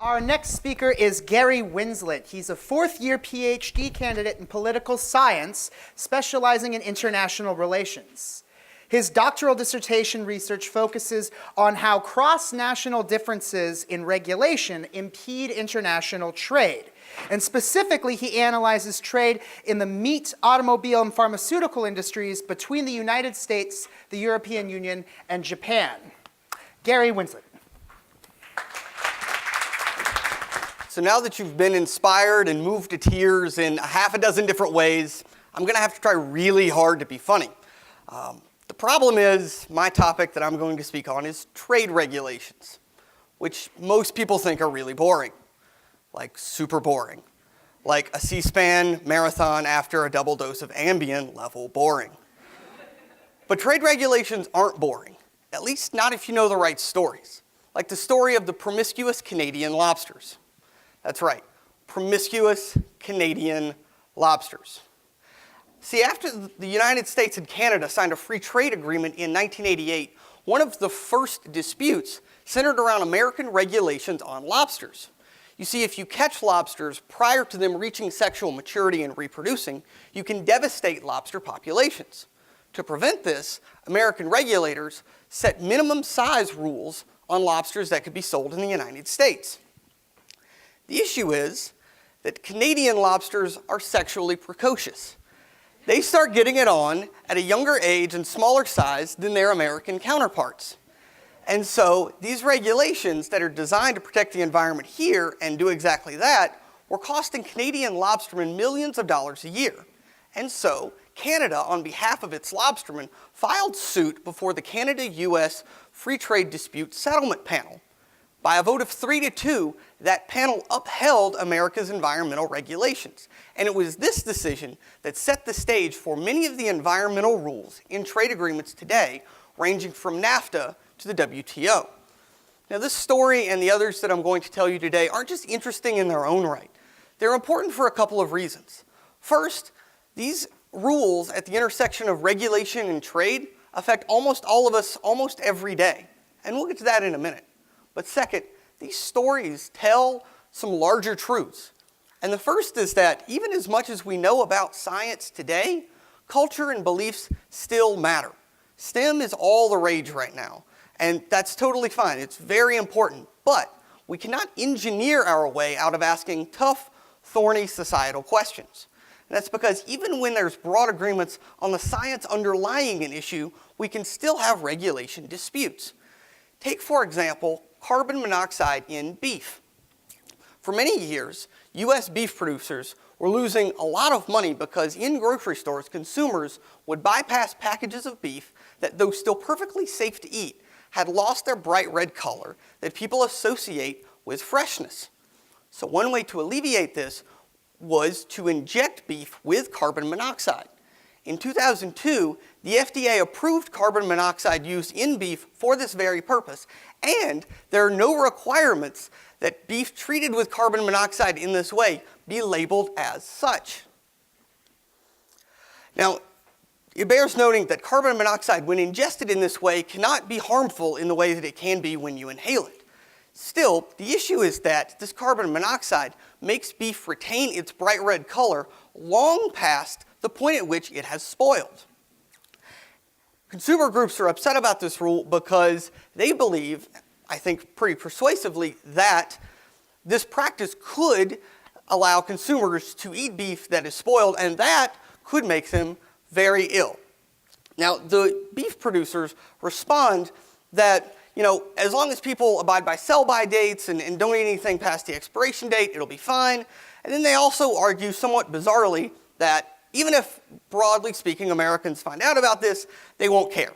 Our next speaker is Gary Winslett. He's a fourth-year PhD candidate in political science, specializing in international relations. His doctoral dissertation research focuses on how cross-national differences in regulation impede international trade. And specifically, he analyzes trade in the meat, automobile, and pharmaceutical industries between the United States, the European Union, and Japan. Gary Winslett. So now that you've been inspired and moved to tears in a half a dozen different ways, I'm going to have to try really hard to be funny. The problem is, my topic that I'm going to speak on is trade regulations, which most people think are really boring, like super boring, like a C-SPAN marathon after a double dose of Ambien level boring. But trade regulations aren't boring, at least not if you know the right stories, like the story of the promiscuous Canadian lobsters. That's right, promiscuous Canadian lobsters. See, after the United States and Canada signed a free trade agreement in 1988, one of the first disputes centered around American regulations on lobsters. You see, if you catch lobsters prior to them reaching sexual maturity and reproducing, you can devastate lobster populations. To prevent this, American regulators set minimum size rules on lobsters that could be sold in the United States. The issue is that Canadian lobsters are sexually precocious. They start getting it on at a younger age and smaller size than their American counterparts. And so these regulations that are designed to protect the environment here and do exactly that were costing Canadian lobstermen millions of dollars a year. And so Canada, on behalf of its lobstermen, filed suit before the Canada-US Free Trade Dispute Settlement Panel. By a vote of 3-2, that panel upheld America's environmental regulations. And it was this decision that set the stage for many of the environmental rules in trade agreements today, ranging from NAFTA to the WTO. Now, this story and the others that I'm going to tell you today aren't just interesting in their own right. They're important for a couple of reasons. First, these rules at the intersection of regulation and trade affect almost all of us almost every day. And we'll get to that in a minute. But second, these stories tell some larger truths. And the first is that even as much as we know about science today, culture and beliefs still matter. STEM is all the rage right now, and that's totally fine. It's very important, but we cannot engineer our way out of asking tough, thorny societal questions. And that's because even when there's broad agreements on the science underlying an issue, we can still have regulation disputes. Take, for example, carbon monoxide in beef. For many years, US beef producers were losing a lot of money because in grocery stores, consumers would bypass packages of beef that, though still perfectly safe to eat, had lost their bright red color that people associate with freshness. So one way to alleviate this was to inject beef with carbon monoxide. In 2002, the FDA approved carbon monoxide use in beef for this very purpose, and there are no requirements that beef treated with carbon monoxide in this way be labeled as such. Now, it bears noting that carbon monoxide, when ingested in this way, cannot be harmful in the way that it can be when you inhale it. Still, the issue is that this carbon monoxide makes beef retain its bright red color long past the point at which it has spoiled. Consumer groups are upset about this rule because they believe, I think pretty persuasively, that this practice could allow consumers to eat beef that is spoiled, and that could make them very ill. Now, the beef producers respond that, as long as people abide by sell-by dates and don't eat anything past the expiration date, it'll be fine. And then they also argue, somewhat bizarrely, that even if, broadly speaking, Americans find out about this, they won't care.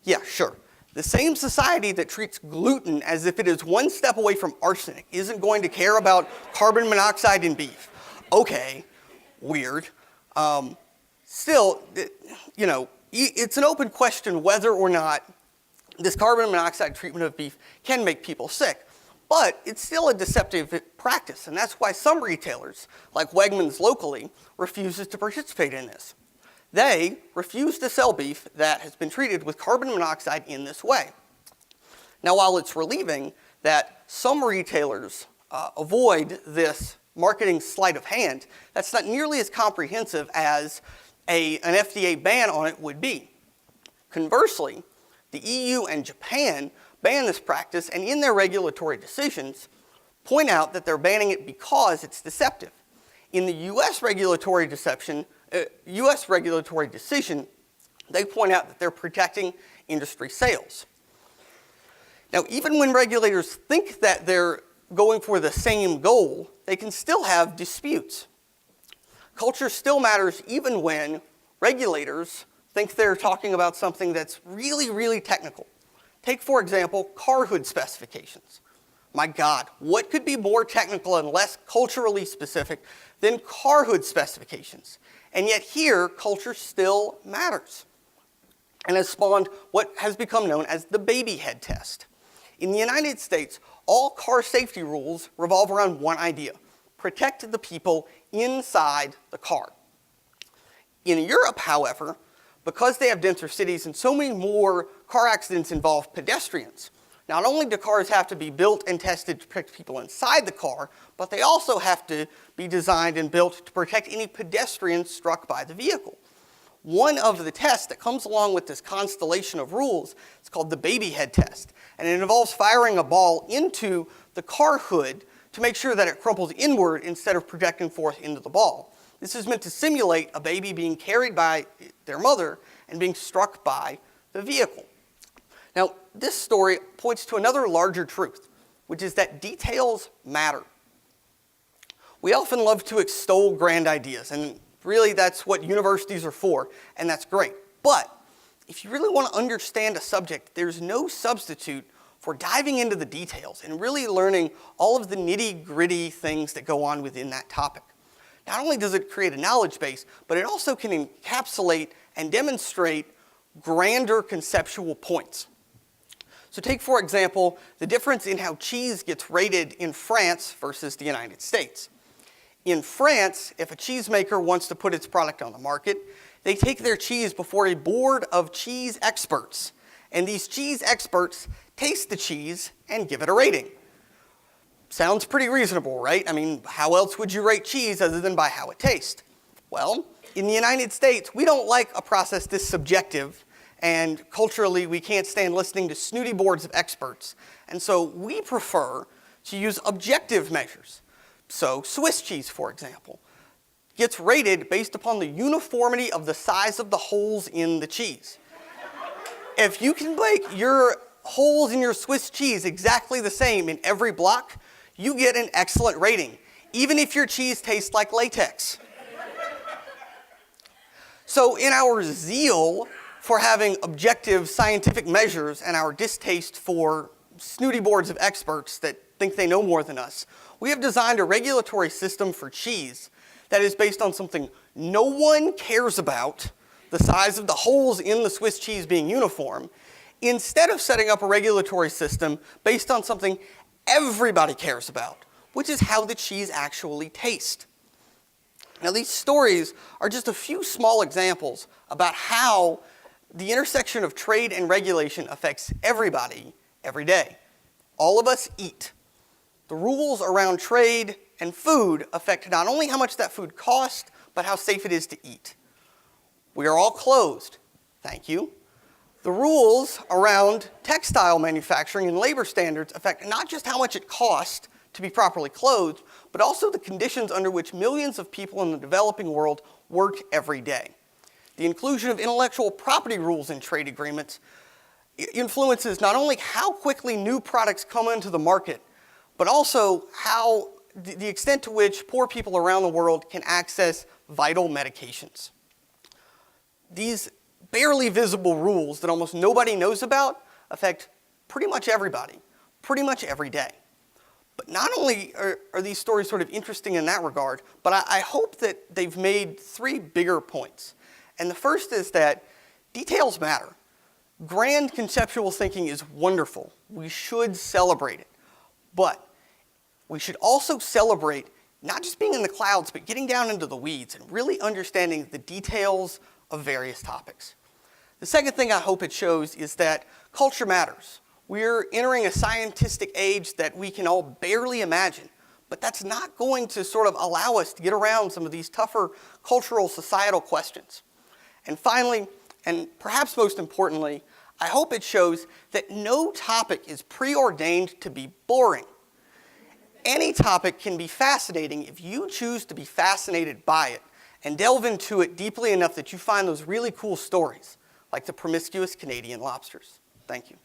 Yeah, sure. The same society that treats gluten as if it is one step away from arsenic isn't going to care about carbon monoxide in beef. Okay, weird. Still, it's an open question whether or not this carbon monoxide treatment of beef can make people sick. But it's still a deceptive practice, and that's why some retailers, like Wegmans locally, refuses to participate in this. They refuse to sell beef that has been treated with carbon monoxide in this way. Now, while it's relieving that some retailers avoid this marketing sleight of hand that's not nearly as comprehensive as an FDA ban on it would be. Conversely, the EU and Japan ban this practice, and in their regulatory decisions, point out that they're banning it because it's deceptive. In the US regulatory decision, they point out that they're protecting industry sales. Now, even when regulators think that they're going for the same goal, they can still have disputes. Culture still matters even when regulators think they're talking about something that's really, really technical. Take, for example, car hood specifications. My God, what could be more technical and less culturally specific than car hood specifications? And yet here, culture still matters and has spawned what has become known as the baby head test. In the United States, all car safety rules revolve around one idea: protect the people inside the car. In Europe, however, because they have denser cities and so many more car accidents involve pedestrians, not only do cars have to be built and tested to protect people inside the car, but they also have to be designed and built to protect any pedestrians struck by the vehicle. One of the tests that comes along with this constellation of rules is called the baby head test, and it involves firing a ball into the car hood to make sure that it crumples inward instead of projecting forth into the ball. This is meant to simulate a baby being carried by their mother and being struck by the vehicle. Now, this story points to another larger truth, which is that details matter. We often love to extol grand ideas, and really that's what universities are for, and that's great. But if you really want to understand a subject, there's no substitute for diving into the details and really learning all of the nitty-gritty things that go on within that topic. Not only does it create a knowledge base, but it also can encapsulate and demonstrate grander conceptual points. So take, for example, the difference in how cheese gets rated in France versus the United States. In France, if a cheesemaker wants to put its product on the market, they take their cheese before a board of cheese experts. And these cheese experts taste the cheese and give it a rating. Sounds pretty reasonable, right? I mean, how else would you rate cheese other than by how it tastes? Well, in the United States, we don't like a process this subjective, and culturally, we can't stand listening to snooty boards of experts. And so we prefer to use objective measures. So Swiss cheese, for example, gets rated based upon the uniformity of the size of the holes in the cheese. If you can make your holes in your Swiss cheese exactly the same in every block, you get an excellent rating, even if your cheese tastes like latex. So in our zeal for having objective scientific measures and our distaste for snooty boards of experts that think they know more than us, we have designed a regulatory system for cheese that is based on something no one cares about, the size of the holes in the Swiss cheese being uniform, instead of setting up a regulatory system based on something everybody cares about, which is how the cheese actually tastes. Now, these stories are just a few small examples about how the intersection of trade and regulation affects everybody every day. All of us eat. The rules around trade and food affect not only how much that food costs, but how safe it is to eat. We are all clothed. Thank you. The rules around textile manufacturing and labor standards affect not just how much it costs to be properly clothed, but also the conditions under which millions of people in the developing world work every day. The inclusion of intellectual property rules in trade agreements influences not only how quickly new products come into the market, but also how the extent to which poor people around the world can access vital medications. These barely visible rules that almost nobody knows about affect pretty much everybody, pretty much every day. But not only are these stories sort of interesting in that regard, but I hope that they've made three bigger points. And the first is that details matter. Grand conceptual thinking is wonderful. We should celebrate it. But we should also celebrate not just being in the clouds, but getting down into the weeds and really understanding the details of various topics. The second thing I hope it shows is that culture matters. We're entering a scientific age that we can all barely imagine, but that's not going to sort of allow us to get around some of these tougher cultural, societal questions. And finally, and perhaps most importantly, I hope it shows that no topic is preordained to be boring. Any topic can be fascinating if you choose to be fascinated by it and delve into it deeply enough that you find those really cool stories, like the promiscuous Canadian lobsters. Thank you.